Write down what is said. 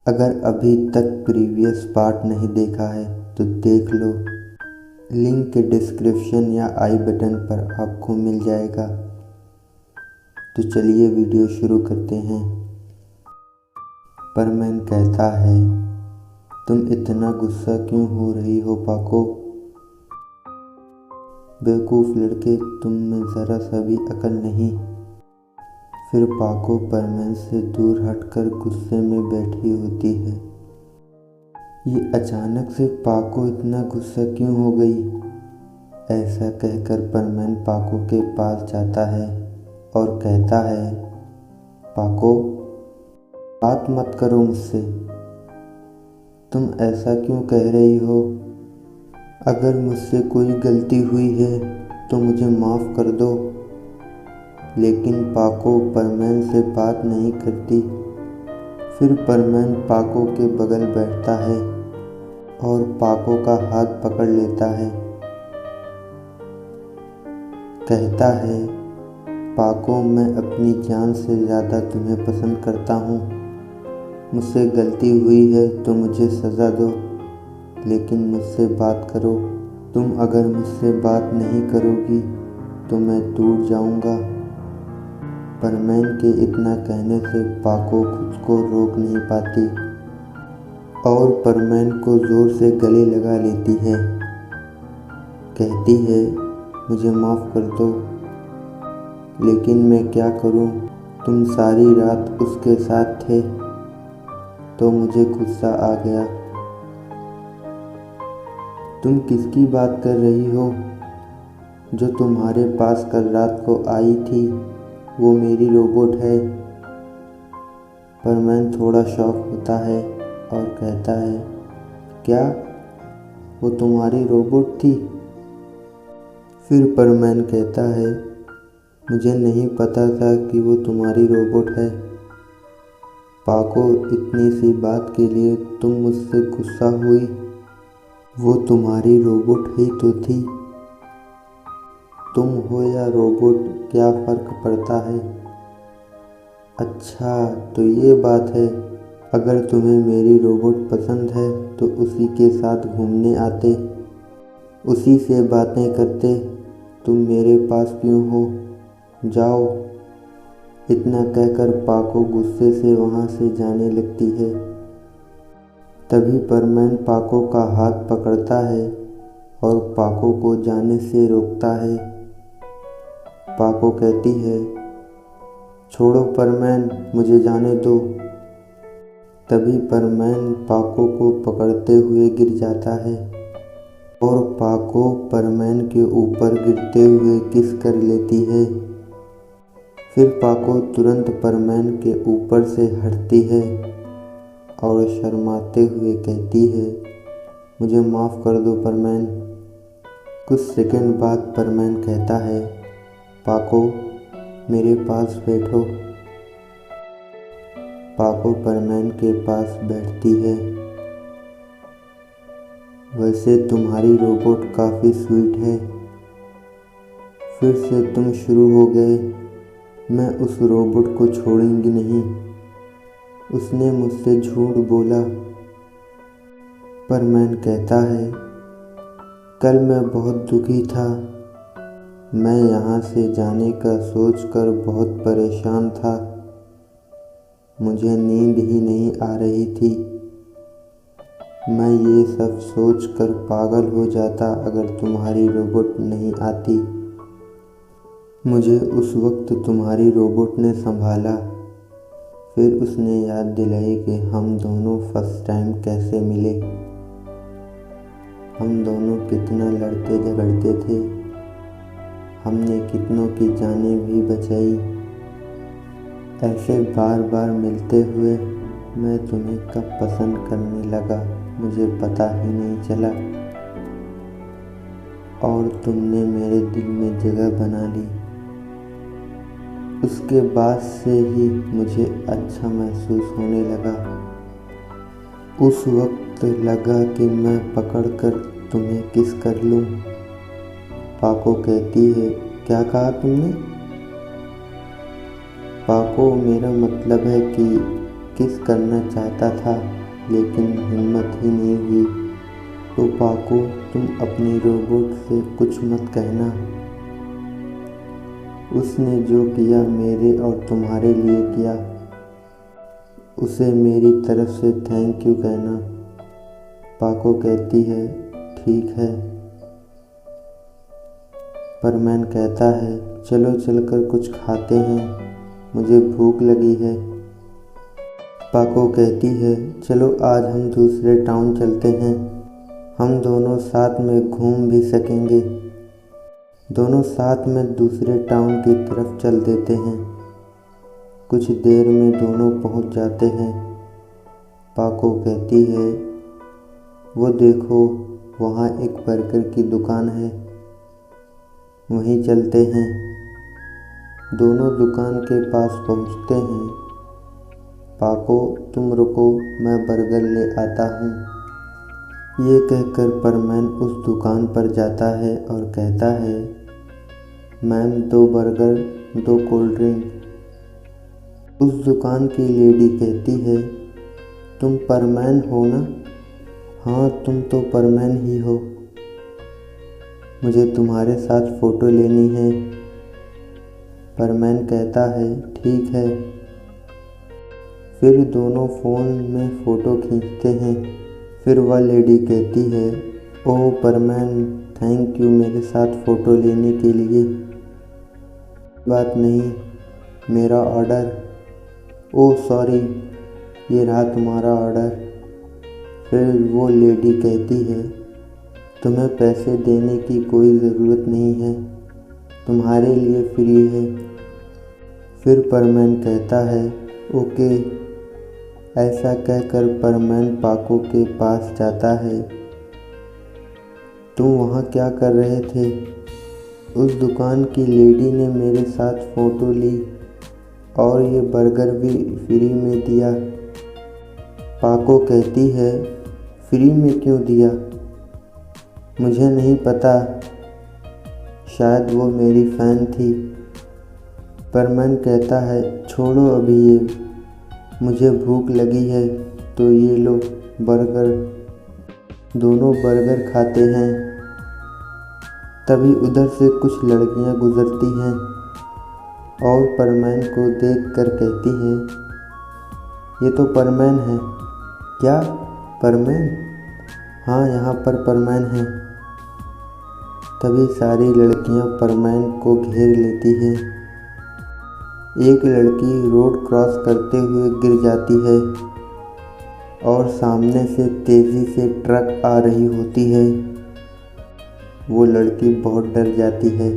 अगर अभी तक प्रीवियस पार्ट नहीं देखा है तो देख लो, लिंक डिस्क्रिप्शन या आई बटन पर आपको मिल जाएगा। तो चलिए वीडियो शुरू करते हैं। परमैन कहता है, तुम इतना गुस्सा क्यों हो रही हो पाको? बेवकूफ़ लड़के, तुम में ज़रा सा भी अकल नहीं। फिर पाको परमैन से दूर हटकर गुस्से में बैठी होती है। ये अचानक से पाको इतना गुस्सा क्यों हो गई? ऐसा कहकर परमैन पाको के पास जाता है और कहता है, पाको, बात मत करो मुझसे। तुम ऐसा क्यों कह रही हो? अगर मुझसे कोई गलती हुई है तो मुझे माफ़ कर दो। लेकिन पाको परमैन से बात नहीं करती। फिर परमैन पाको के बगल बैठता है और पाको का हाथ पकड़ लेता है। कहता है, पाको, मैं अपनी जान से ज़्यादा तुम्हें पसंद करता हूँ। मुझसे गलती हुई है तो मुझे सज़ा दो, लेकिन मुझसे बात करो। तुम अगर मुझसे बात नहीं करोगी तो मैं टूट जाऊँगा। परमैन के इतना कहने से पाको खुद को रोक नहीं पाती और परमैन को ज़ोर से गले लगा लेती है। कहती है, मुझे माफ़ कर दो, लेकिन मैं क्या करूं? तुम सारी रात उसके साथ थे तो मुझे गुस्सा आ गया। तुम किसकी बात कर रही हो? जो तुम्हारे पास कल रात को आई थी वो मेरी रोबोट है। परमैन थोड़ा शॉक होता है और कहता है, क्या वो तुम्हारी रोबोट थी? फिर परमैन कहता है, मुझे नहीं पता था कि वो तुम्हारी रोबोट है। पाको, इतनी सी बात के लिए तुम मुझसे गुस्सा हुई? वो तुम्हारी रोबोट ही तो थी। तुम हो या रोबोट, क्या फ़र्क पड़ता है? अच्छा, तो ये बात है। अगर तुम्हें मेरी रोबोट पसंद है तो उसी के साथ घूमने आते, उसी से बातें करते। तुम मेरे पास क्यों हो? जाओ। इतना कहकर पाको गुस्से से वहाँ से जाने लगती है। तभी परमैन पाको का हाथ पकड़ता है और पाको को जाने से रोकता है। पाको कहती है, छोड़ो परमैन, मुझे जाने दो। तभी परमैन पाको को पकड़ते हुए गिर जाता है और पाको परमैन के ऊपर गिरते हुए किस कर लेती है। फिर पाको तुरंत परमैन के ऊपर से हटती है और शर्माते हुए कहती है, मुझे माफ़ कर दो परमैन। कुछ सेकंड बाद परमैन कहता है, पाको, मेरे पास बैठो। पाको परमैन के पास बैठती है। वैसे तुम्हारी रोबोट काफ़ी स्वीट है। फिर से तुम शुरू हो गए। मैं उस रोबोट को छोड़ूंगी नहीं। उसने मुझसे झूठ बोला। परमैन कहता है, कल मैं बहुत दुखी था। मैं यहाँ से जाने का सोचकर बहुत परेशान था। मुझे नींद ही नहीं आ रही थी। मैं ये सब सोचकर पागल हो जाता अगर तुम्हारी रोबोट नहीं आती। मुझे उस वक्त तुम्हारी रोबोट ने संभाला। फिर उसने याद दिलाई कि हम दोनों फर्स्ट टाइम कैसे मिले। हम दोनों कितना लड़ते झगड़ते थे। हमने कितनों की जानें भी बचाई। ऐसे बार बार मिलते हुए मैं तुम्हें कब पसंद करने लगा मुझे पता ही नहीं चला, और तुमने मेरे दिल में जगह बना ली। उसके बाद से ही मुझे अच्छा महसूस होने लगा। उस वक्त लगा कि मैं पकड़कर तुम्हें किस कर लूं। पाको कहती है, क्या कहा तुमने? पाको, मेरा मतलब है कि किस करना चाहता था लेकिन हिम्मत ही नहीं हुई। तो पाको, तुम अपनी रोबोट से कुछ मत कहना। उसने जो किया मेरे और तुम्हारे लिए किया, उसे मेरी तरफ से थैंक यू कहना। पाको कहती है, ठीक है। परमैन कहता है, चलो चलकर कुछ खाते हैं, मुझे भूख लगी है। पाको कहती है, चलो आज हम दूसरे टाउन चलते हैं, हम दोनों साथ में घूम भी सकेंगे। दोनों साथ में दूसरे टाउन की तरफ चल देते हैं। कुछ देर में दोनों पहुंच जाते हैं। पाको कहती है, वो देखो वहाँ एक बर्गर की दुकान है, वहीं चलते हैं। दोनों दुकान के पास पहुँचते हैं। पाको, तुम रुको, मैं बर्गर ले आता हूँ। ये कहकर परमैन उस दुकान पर जाता है और कहता है, मैम 2 बर्गर 2 कोल्ड ड्रिंक। उस दुकान की लेडी कहती है, तुम परमैन हो ना? हाँ, तुम तो परमैन ही हो। मुझे तुम्हारे साथ फ़ोटो लेनी है। परमैन कहता है, ठीक है। फिर दोनों फ़ोन में फ़ोटो खींचते हैं। फिर वह लेडी कहती है, ओह परमैन, थैंक यू मेरे साथ फ़ोटो लेने के लिए। बात नहीं, मेरा ऑर्डर। ओह सॉरी, ये रहा तुम्हारा ऑर्डर। फिर वो लेडी कहती है, तुम्हें पैसे देने की कोई ज़रूरत नहीं है, तुम्हारे लिए फ्री है। फिर परमैन कहता है, ओके। ऐसा कहकर परमैन पाको के पास जाता है। तुम वहाँ क्या कर रहे थे? उस दुकान की लेडी ने मेरे साथ फ़ोटो ली और ये बर्गर भी फ्री में दिया। पाको कहती है, फ्री में क्यों दिया? मुझे नहीं पता, शायद वो मेरी फ़ैन थी। परमैन कहता है, छोड़ो अभी ये, मुझे भूख लगी है तो ये लो बर्गर। दोनों बर्गर खाते हैं। तभी उधर से कुछ लड़कियां गुजरती हैं और परमैन को देखकर कहती है, ये तो परमैन है। क्या परमैन? हाँ, यहाँ पर परमैन है। तभी सारी लड़कियाँ परमैन को घेर लेती हैं। एक लड़की रोड क्रॉस करते हुए गिर जाती है और सामने से तेज़ी से ट्रक आ रही होती है। वो लड़की बहुत डर जाती है।